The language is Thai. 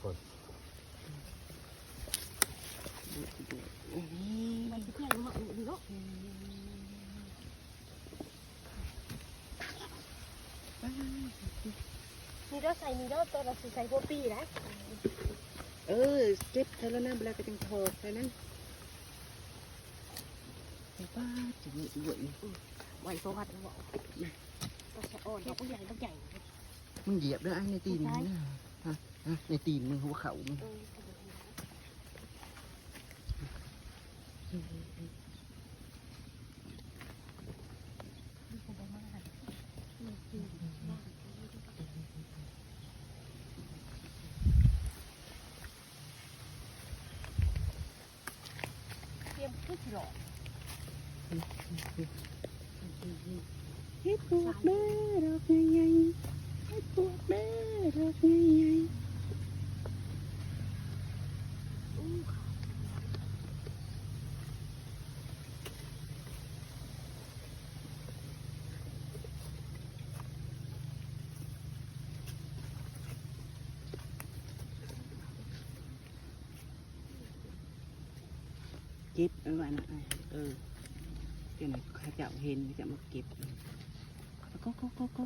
คน มันจะเที่ยงมาอุ่นเนาะนี่เราใส่นี่เราตัวเราใส่พวกปีนะเก็บเท่านั้นเวลาก็จังทอดเท่านั้นแต่ว่าจะมีอีกอย่าง ไหวโซวัดเราบอกตัวใส่อ่อนเราก็ใหญ่ต้องใหญ่ มึงเหยียบด้วยไอ้ในตีนมึงนะฮะในตีนมึงหัวเข่ามึงเตรียมขึ้นหลอด เฮ็ดปวดแม่ดอกใหญ่ๆเฮ็ดปวดแม่ดอกใหญ่ๆเก็บเอาไว้นะเดี๋ยวหน่อยข้าเจ้าเห็นจะมาเก็บก็